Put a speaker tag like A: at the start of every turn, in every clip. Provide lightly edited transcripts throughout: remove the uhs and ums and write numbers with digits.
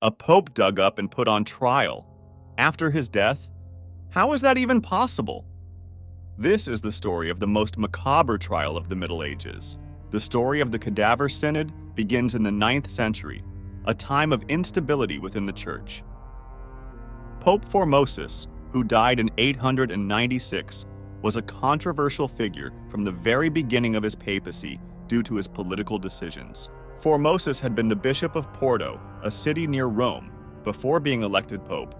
A: A pope dug up and put on trial. After his death? How is that even possible? This is the story of the most macabre trial of the Middle Ages. The story of the Cadaver Synod begins in the 9th century, a time of instability within the Church. Pope Formosus, who died in 896, was a controversial figure from the very beginning of his papacy due to his political decisions. Formosus had been the Bishop of Porto, a city near Rome, before being elected pope.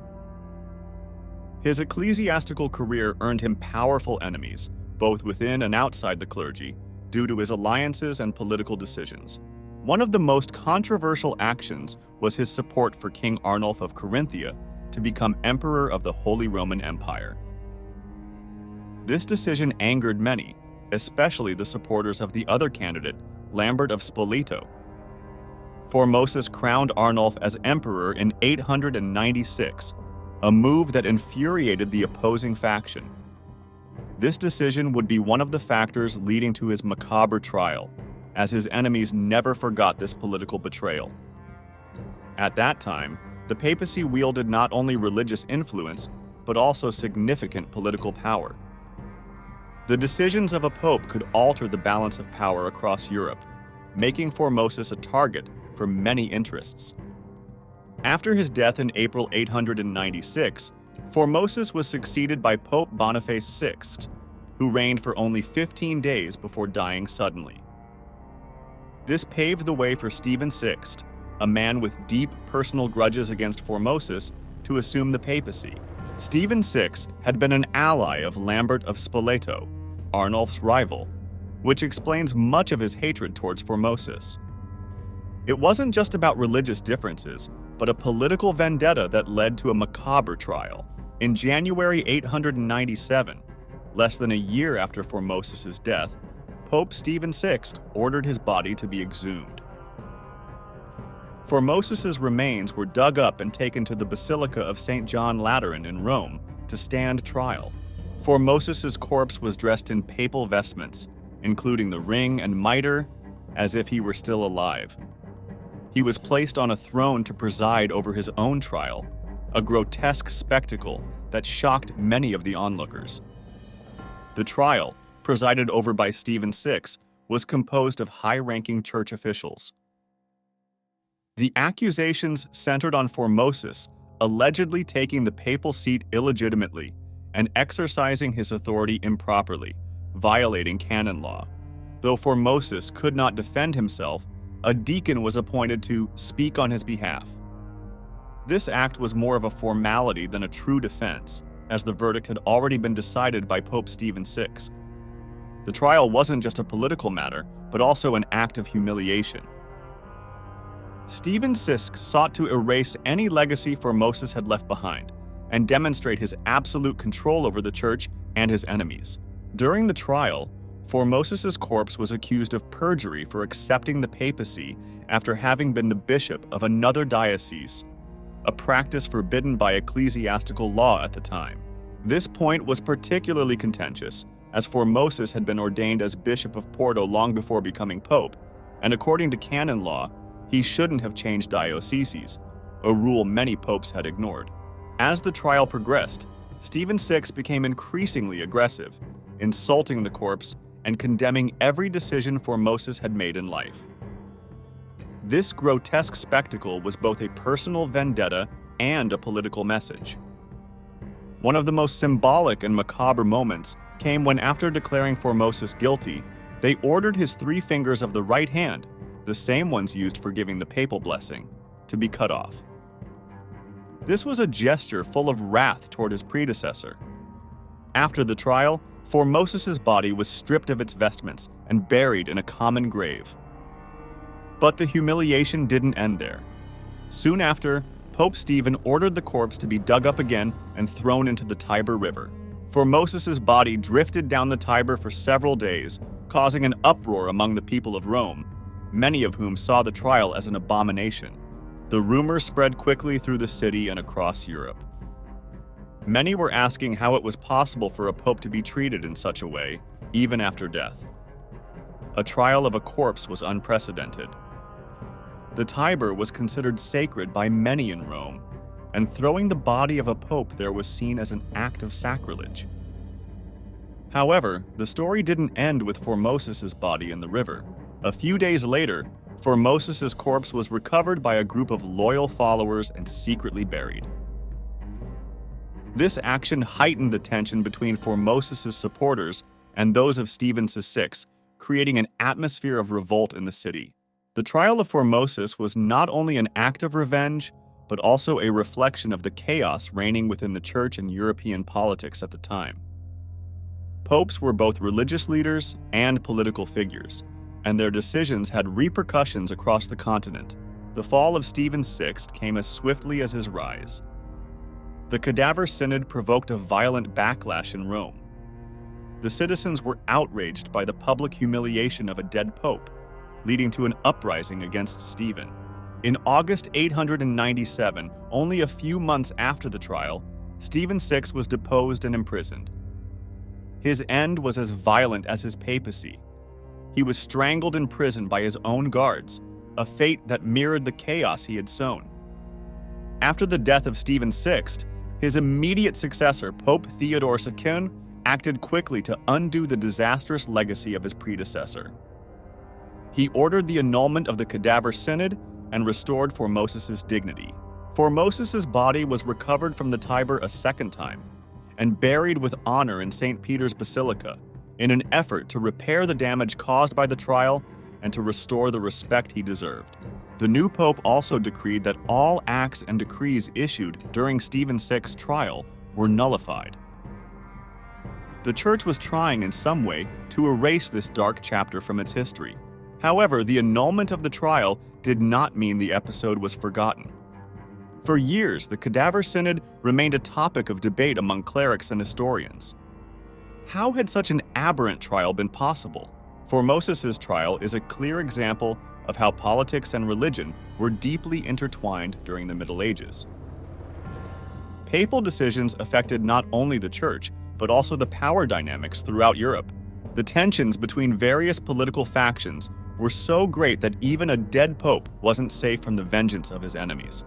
A: His ecclesiastical career earned him powerful enemies, both within and outside the clergy, due to his alliances and political decisions. One of the most controversial actions was his support for King Arnulf of Carinthia to become Emperor of the Holy Roman Empire. This decision angered many, especially the supporters of the other candidate, Lambert of Spoleto. Formosus crowned Arnulf as emperor in 896, a move that infuriated the opposing faction. This decision would be one of the factors leading to his macabre trial, as his enemies never forgot this political betrayal. At that time, the papacy wielded not only religious influence, but also significant political power. The decisions of a pope could alter the balance of power across Europe, making Formosus a target for many interests. After his death in April 896, Formosus was succeeded by Pope Boniface VI, who reigned for only 15 days before dying suddenly. This paved the way for Stephen VI, a man with deep personal grudges against Formosus, to assume the papacy. Stephen VI had been an ally of Lambert of Spoleto, Arnulf's rival, which explains much of his hatred towards Formosus. It wasn't just about religious differences, but a political vendetta that led to a macabre trial. In January 897, less than a year after Formosus's death, Pope Stephen VI ordered his body to be exhumed. Formosus's remains were dug up and taken to the Basilica of St. John Lateran in Rome to stand trial. Formosus's corpse was dressed in papal vestments, including the ring and mitre, as if he were still alive. He was placed on a throne to preside over his own trial, a grotesque spectacle that shocked many of the onlookers. The trial, presided over by Stephen VI, was composed of high-ranking church officials. The accusations centered on Formosus allegedly taking the papal seat illegitimately and exercising his authority improperly, violating canon law. Though Formosus could not defend himself, a deacon was appointed to speak on his behalf. This act was more of a formality than a true defense, as the verdict had already been decided by Pope Stephen VI. The trial wasn't just a political matter, but also an act of humiliation. Stephen VI sought to erase any legacy Formosus had left behind and demonstrate his absolute control over the church and his enemies. During the trial, Formosus's corpse was accused of perjury for accepting the papacy after having been the bishop of another diocese, a practice forbidden by ecclesiastical law at the time. This point was particularly contentious, as Formosus had been ordained as Bishop of Porto long before becoming pope, and according to canon law, he shouldn't have changed dioceses, a rule many popes had ignored. As the trial progressed, Stephen VI became increasingly aggressive, insulting the corpse and condemning every decision Formosus had made in life. This grotesque spectacle was both a personal vendetta and a political message. One of the most symbolic and macabre moments came when, after declaring Formosus guilty, they ordered his 3 fingers of the right hand, the same ones used for giving the papal blessing, to be cut off. This was a gesture full of wrath toward his predecessor. After the trial, Formosus's body was stripped of its vestments and buried in a common grave. But the humiliation didn't end there. Soon after, Pope Stephen ordered the corpse to be dug up again and thrown into the Tiber River. Formosus's body drifted down the Tiber for several days, causing an uproar among the people of Rome, many of whom saw the trial as an abomination. The rumor spread quickly through the city and across Europe. Many were asking how it was possible for a pope to be treated in such a way, even after death. A trial of a corpse was unprecedented. The Tiber was considered sacred by many in Rome, and throwing the body of a pope there was seen as an act of sacrilege. However, the story didn't end with Formosus's body in the river. A few days later, Formosus's corpse was recovered by a group of loyal followers and secretly buried. This action heightened the tension between Formosus's supporters and those of Stephen VI, creating an atmosphere of revolt in the city. The trial of Formosus was not only an act of revenge, but also a reflection of the chaos reigning within the church and European politics at the time. Popes were both religious leaders and political figures, and their decisions had repercussions across the continent. The fall of Stephen VI came as swiftly as his rise. The Cadaver Synod provoked a violent backlash in Rome. The citizens were outraged by the public humiliation of a dead pope, leading to an uprising against Stephen. In August 897, only a few months after the trial, Stephen VI was deposed and imprisoned. His end was as violent as his papacy. He was strangled in prison by his own guards, a fate that mirrored the chaos he had sown. After the death of Stephen VI, his immediate successor, Pope Theodore II, acted quickly to undo the disastrous legacy of his predecessor. He ordered the annulment of the Cadaver Synod and restored Formosus's dignity. Formosus's body was recovered from the Tiber a second time and buried with honor in St. Peter's Basilica in an effort to repair the damage caused by the trial and to restore the respect he deserved. The new pope also decreed that all acts and decrees issued during Stephen VI's trial were nullified. The church was trying in some way to erase this dark chapter from its history. However, the annulment of the trial did not mean the episode was forgotten. For years, the Cadaver Synod remained a topic of debate among clerics and historians. How had such an aberrant trial been possible? Formosus's trial is a clear example of how politics and religion were deeply intertwined during the Middle Ages. Papal decisions affected not only the church, but also the power dynamics throughout Europe. The tensions between various political factions were so great that even a dead pope wasn't safe from the vengeance of his enemies.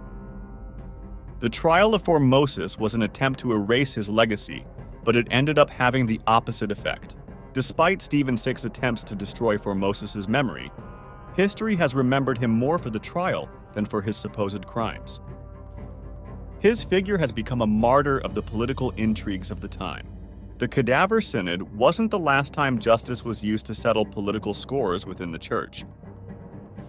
A: The trial of Formosus was an attempt to erase his legacy, but it ended up having the opposite effect. Despite Stephen VI's attempts to destroy Formosus's memory, history has remembered him more for the trial than for his supposed crimes. His figure has become a martyr of the political intrigues of the time. The Cadaver Synod wasn't the last time justice was used to settle political scores within the church.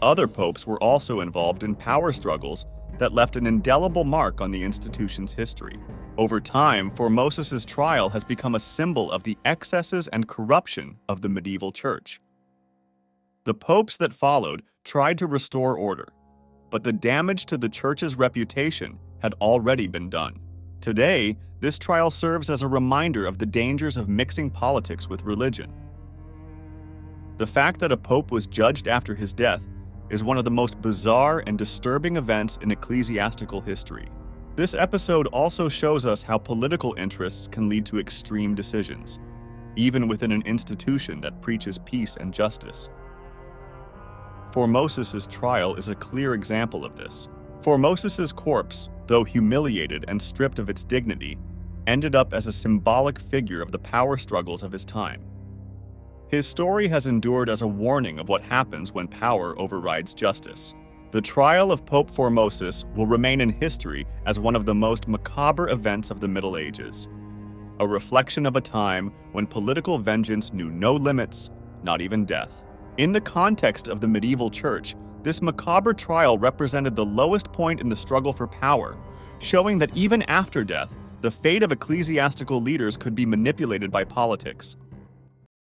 A: Other popes were also involved in power struggles that left an indelible mark on the institution's history. Over time, Formosus's trial has become a symbol of the excesses and corruption of the medieval church. The popes that followed tried to restore order, but the damage to the church's reputation had already been done. Today, this trial serves as a reminder of the dangers of mixing politics with religion. The fact that a pope was judged after his death is one of the most bizarre and disturbing events in ecclesiastical history. This episode also shows us how political interests can lead to extreme decisions, even within an institution that preaches peace and justice. Formosus's trial is a clear example of this. Formosus's corpse, though humiliated and stripped of its dignity, ended up as a symbolic figure of the power struggles of his time. His story has endured as a warning of what happens when power overrides justice. The trial of Pope Formosus will remain in history as one of the most macabre events of the Middle Ages, a reflection of a time when political vengeance knew no limits, not even death. In the context of the medieval church, this macabre trial represented the lowest point in the struggle for power, showing that even after death, the fate of ecclesiastical leaders could be manipulated by politics.